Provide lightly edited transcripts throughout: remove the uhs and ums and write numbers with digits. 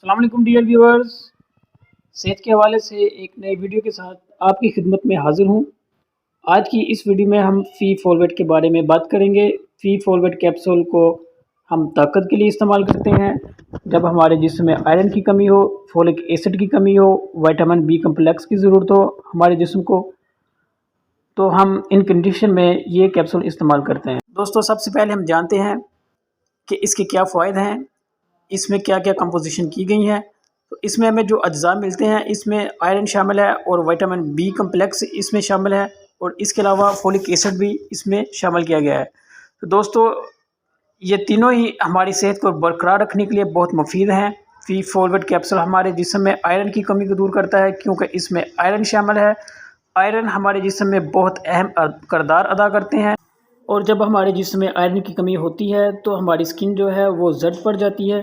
السلام علیکم dear viewers, صحت کے حوالے سے ایک نئے ویڈیو کے ساتھ آپ کی خدمت میں حاضر ہوں۔ آج کی اس ویڈیو میں ہم فی فولویٹ کے بارے میں بات کریں گے۔ فی فولویٹ کیپسول کو ہم طاقت کے لیے استعمال کرتے ہیں جب ہمارے جسم میں آئرن کی کمی ہو، فولک ایسڈ کی کمی ہو، وائٹامن بی کمپلیکس کی ضرورت ہو ہمارے جسم کو، تو ہم ان کنڈیشن میں یہ کیپسول استعمال کرتے ہیں۔ دوستو، سب سے پہلے ہم جانتے ہیں کہ اس کے کیا فوائد ہیں، اس میں کیا کیا کمپوزیشن کی گئی ہیں۔ تو اس میں ہمیں جو اجزاء ملتے ہیں، اس میں آئرن شامل ہے اور وائٹامن بی کمپلیکس اس میں شامل ہے، اور اس کے علاوہ فولک ایسڈ بھی اس میں شامل کیا گیا ہے۔ تو دوستو، یہ تینوں ہی ہماری صحت کو برقرار رکھنے کے لیے بہت مفید ہیں۔ فی فولویٹ کیپسول ہمارے جسم میں آئرن کی کمی کو دور کرتا ہے، کیونکہ اس میں آئرن شامل ہے۔ آئرن ہمارے جسم میں بہت اہم کردار ادا کرتے ہیں، اور جب ہمارے جسم میں آئرن کی کمی ہوتی ہے تو ہماری اسکن جو ہے وہ زرد پڑ جاتی ہے،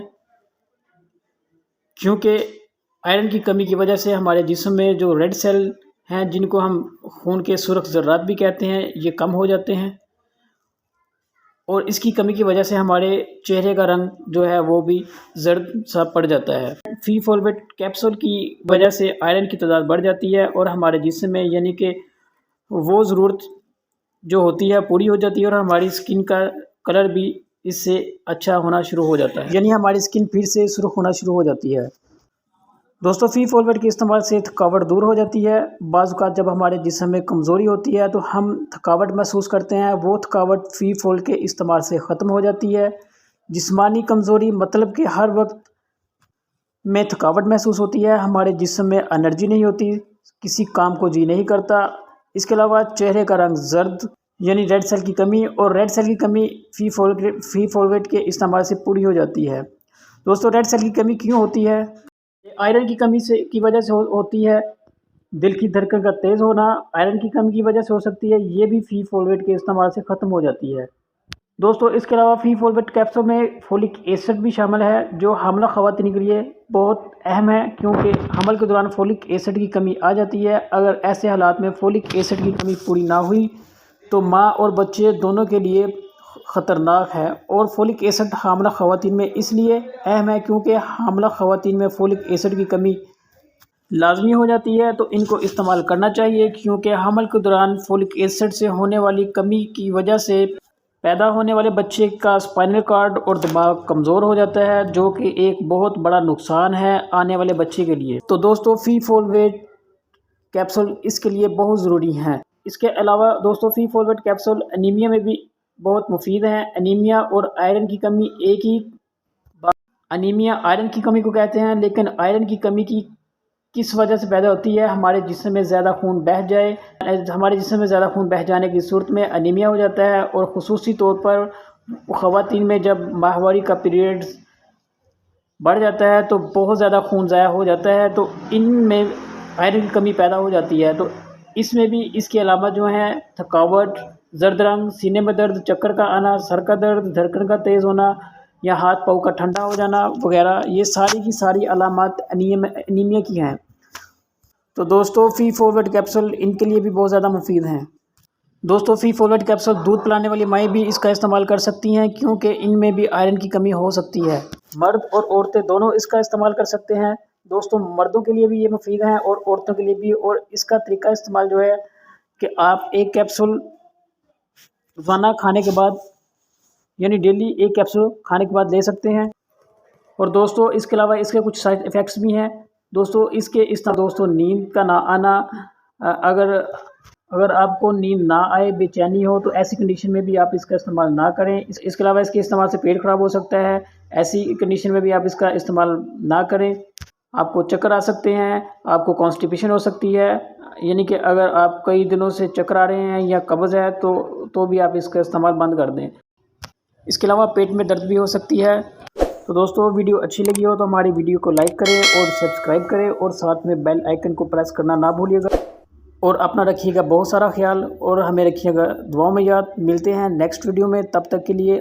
کیونکہ آئرن کی کمی کی وجہ سے ہمارے جسم میں جو ریڈ سیل ہیں، جن کو ہم خون کے سرخ ذرات بھی کہتے ہیں، یہ کم ہو جاتے ہیں، اور اس کی کمی کی وجہ سے ہمارے چہرے کا رنگ جو ہے وہ بھی زرد سا پڑ جاتا ہے۔ فی فولویٹ کیپسول کی وجہ سے آئرن کی تعداد بڑھ جاتی ہے، اور ہمارے جسم میں یعنی کہ وہ ضرورت جو ہوتی ہے پوری ہو جاتی ہے، اور ہماری اسکن کا کلر بھی اس سے اچھا ہونا شروع ہو جاتا ہے، یعنی ہماری اسکن پھر سے سرخ ہونا شروع ہو جاتی ہے۔ دوستو، فی فولویٹ کے استعمال سے تھکاوٹ دور ہو جاتی ہے۔ بعض اوقات جب ہمارے جسم میں کمزوری ہوتی ہے تو ہم تھکاوٹ محسوس کرتے ہیں، وہ تھکاوٹ فی فول کے استعمال سے ختم ہو جاتی ہے۔ جسمانی کمزوری مطلب کہ ہر وقت میں تھکاوٹ محسوس ہوتی ہے، ہمارے جسم میں انرجی نہیں ہوتی، کسی کام کو جی نہیں کرتا۔ اس کے علاوہ چہرے کا رنگ زرد یعنی ریڈ سیل کی کمی، اور ریڈ سیل کی کمی فی فولویٹ کے استعمال سے پوری ہو جاتی ہے۔ دوستو، ریڈ سیل کی کمی کیوں ہوتی ہے؟ آئرن کی کمی کی وجہ سے ہوتی ہے۔ دل کی دھڑکن کا تیز ہونا آئرن کی کمی کی وجہ سے ہو سکتی ہے، یہ بھی فی فولویٹ کے استعمال سے ختم ہو جاتی ہے۔ دوستو، اس کے علاوہ فی فولویٹ کیپسول میں فولک ایسڈ بھی شامل ہے، جو حاملہ خواتین کے لیے بہت اہم ہے، کیونکہ حمل کے دوران فولک ایسڈ کی کمی آ جاتی ہے۔ اگر ایسے حالات میں فولک ایسڈ کی کمی پوری نہ ہوئی تو ماں اور بچے دونوں کے لیے خطرناک ہے۔ اور فولک ایسڈ حاملہ خواتین میں اس لیے اہم ہے کیونکہ حاملہ خواتین میں فولک ایسڈ کی کمی لازمی ہو جاتی ہے، تو ان کو استعمال کرنا چاہیے، کیونکہ حمل کے دوران فولک ایسڈ سے ہونے والی کمی کی وجہ سے پیدا ہونے والے بچے کا اسپائنل کارڈ اور دماغ کمزور ہو جاتا ہے، جو کہ ایک بہت بڑا نقصان ہے آنے والے بچے کے لیے۔ تو دوستو، فی فولویٹ کیپسول اس کے لیے بہت ضروری ہیں۔ اس کے علاوہ دوستو، فی فولویٹ کیپسول انیمیا میں بھی بہت مفید ہیں۔ انیمیا اور آئرن کی کمی ایک ہی بات، انیمیا آئرن کی کمی کو کہتے ہیں، لیکن آئرن کی کمی کی کس وجہ سے پیدا ہوتی ہے؟ ہمارے جسم میں زیادہ خون بہہ جائے، ہمارے جسم میں زیادہ خون بہہ جانے کی صورت میں انیمیا ہو جاتا ہے، اور خصوصی طور پر خواتین میں جب ماہواری کا پیریڈ بڑھ جاتا ہے تو بہت زیادہ خون ضائع ہو جاتا ہے، تو ان میں آئرن کی کمی پیدا ہو جاتی ہے۔ تو اس میں بھی اس کی علامت جو ہیں تھکاوٹ، زرد رنگ، سینے میں درد، چکر کا آنا، سر کا درد، دھڑکن کا تیز ہونا، یا ہاتھ پاؤں کا ٹھنڈا ہو جانا وغیرہ، یہ ساری کی ساری علامات انیمیا کی ہیں۔ تو دوستو، فی فولویٹ کیپسول ان کے لیے بھی بہت زیادہ مفید ہیں۔ دوستو، فی فولویٹ کیپسول دودھ پلانے والی مائیں بھی اس کا استعمال کر سکتی ہیں، کیونکہ ان میں بھی آئرن کی کمی ہو سکتی ہے۔ مرد اور عورتیں دونوں اس کا استعمال کر سکتے ہیں۔ دوستو، مردوں کے لیے بھی یہ مفید ہیں اور عورتوں کے لیے بھی، اور اس کا طریقہ استعمال جو ہے کہ آپ ایک کیپسول روزانہ کھانے کے بعد، یعنی ڈیلی ایک کیپسول کھانے کے بعد لے سکتے ہیں۔ اور دوستو، اس کے علاوہ اس کے کچھ سائیڈ ایفیکٹس بھی ہیں۔ دوستو، اس طرح دوستو نیند کا نہ آنا، اگر آپ کو نیند نہ آئے، بے چینی ہو، تو ایسی کنڈیشن میں بھی آپ اس کا استعمال نہ کریں۔ اس کے علاوہ اس کے استعمال سے پیٹ خراب ہو سکتا ہے، ایسی کنڈیشن میں بھی آپ اس کا استعمال نہ کریں۔ آپ کو چکر آ سکتے ہیں، آپ کو کانسٹیپیشن ہو سکتی ہے، یعنی کہ اگر آپ کئی دنوں سے چکر آ رہے ہیں یا قبض ہے تو بھی آپ اس کا استعمال بند کر دیں۔ اس کے علاوہ پیٹ میں درد بھی ہو سکتی ہے۔ تو دوستو، ویڈیو اچھی لگی ہو تو ہماری ویڈیو کو لائک کریں اور سبسکرائب کریں، اور ساتھ میں بیل آئیکن کو پریس کرنا نہ بھولیے گا، اور اپنا رکھیے گا بہت سارا خیال، اور ہمیں رکھیے گا دعاؤں میں یاد۔ ملتے ہیں نیکسٹ ویڈیو میں، تب تک کے لیے